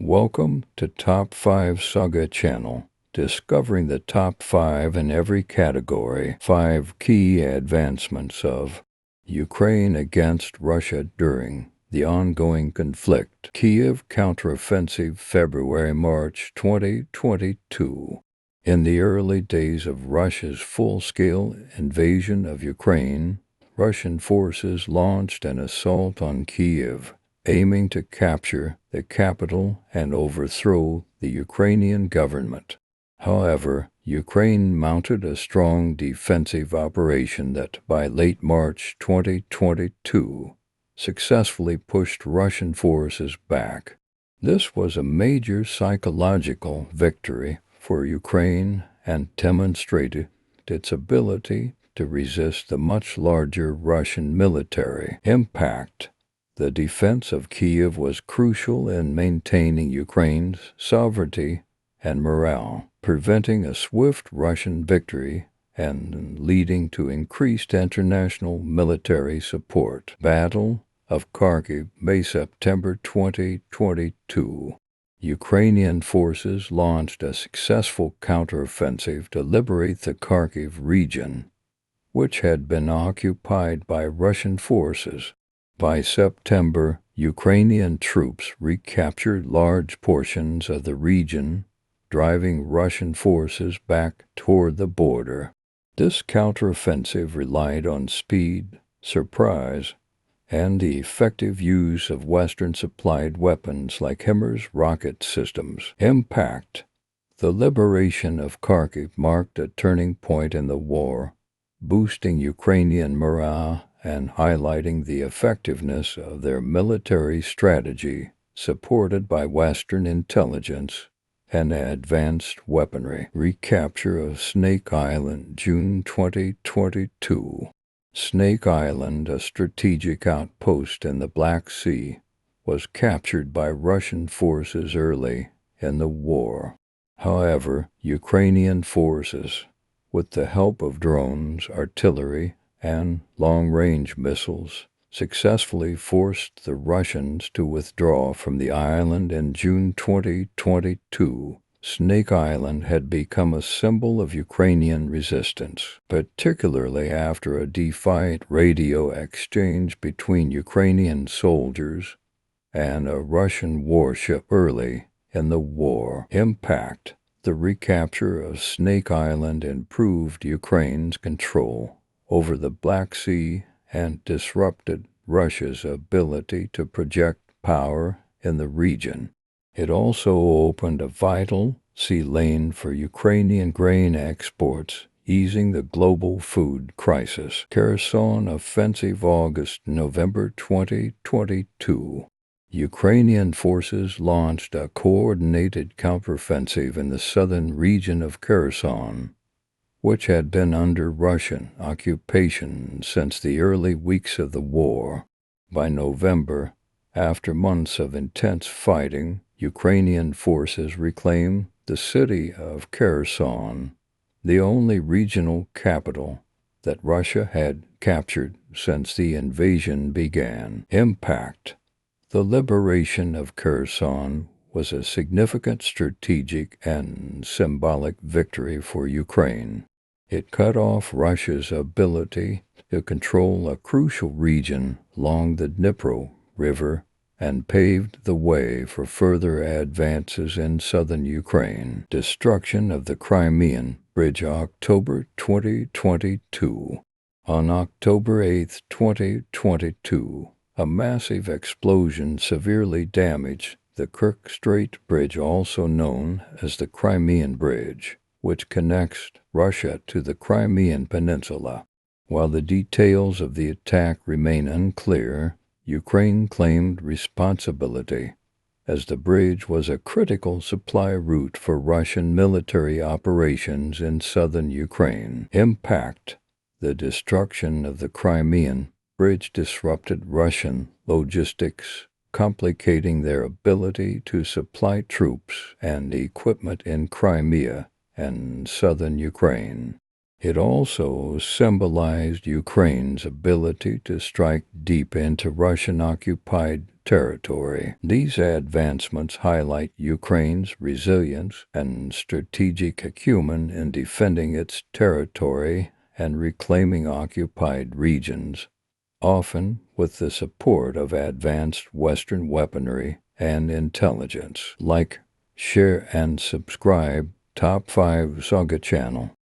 Welcome to Top 5 Saga channel, discovering the top 5 in every category. 5 key advancements of Ukraine against Russia during the ongoing conflict. Kiev counteroffensive February-March 2022. In the early days of Russia's full-scale invasion of Ukraine, Russian forces launched an assault on Kiev, aiming to capture the capital and overthrow the Ukrainian government. However, Ukraine mounted a strong defensive operation that, by late March 2022, successfully pushed Russian forces back. This was a major psychological victory for Ukraine and demonstrated its ability to resist the much larger Russian military impact. The defense of Kiev was crucial in maintaining Ukraine's sovereignty and morale, preventing a swift Russian victory and leading to increased international military support. Battle of Kharkiv, May September 2022. Ukrainian forces launched a successful counteroffensive to liberate the Kharkiv region, which had been occupied by Russian forces. By September, Ukrainian troops recaptured large portions of the region, driving Russian forces back toward the border. This counteroffensive relied on speed, surprise, and the effective use of Western-supplied weapons like HIMARS rocket systems. Impact. The liberation of Kharkiv marked a turning point in the war, boosting Ukrainian morale and highlighting the effectiveness of their military strategy, supported by Western intelligence and advanced weaponry. Recapture of Snake Island, June 2022. Snake Island, a strategic outpost in the Black Sea, was captured by Russian forces early in the war. However, Ukrainian forces, with the help of drones, artillery, and long-range missiles, successfully forced the Russians to withdraw from the island in June 2022. Snake Island had become a symbol of Ukrainian resistance, particularly after a defiant radio exchange between Ukrainian soldiers and a Russian warship early in the war. Impact. The recapture of Snake Island improved Ukraine's control over the Black Sea and disrupted Russia's ability to project power in the region. It also opened a vital sea lane for Ukrainian grain exports, easing the global food crisis. Kherson offensive August-November 2022. Ukrainian forces launched a coordinated counteroffensive in the southern region of Kherson, which had been under Russian occupation since the early weeks of the war. By November, after months of intense fighting, Ukrainian forces reclaimed the city of Kherson, the only regional capital that Russia had captured since the invasion began. Impact. The liberation of Kherson was a significant strategic and symbolic victory for Ukraine. It cut off Russia's ability to control a crucial region along the Dnipro River and paved the way for further advances in southern Ukraine. Destruction of the Crimean Bridge, October 2022. On October 8, 2022, a massive explosion severely damaged the Kerch Strait Bridge, also known as the Crimean Bridge, which connects Russia to the Crimean Peninsula. While the details of the attack remain unclear, Ukraine claimed responsibility, as the bridge was a critical supply route for Russian military operations in southern Ukraine. Impact. The destruction of the Crimean Bridge disrupted Russian logistics, complicating their ability to supply troops and equipment in Crimea and southern Ukraine. It also symbolized Ukraine's ability to strike deep into Russian-occupied territory. These advancements highlight Ukraine's resilience and strategic acumen in defending its territory and reclaiming occupied regions, often with the support of advanced Western weaponry and intelligence. Like, share, and subscribe Top 5 Saga channel.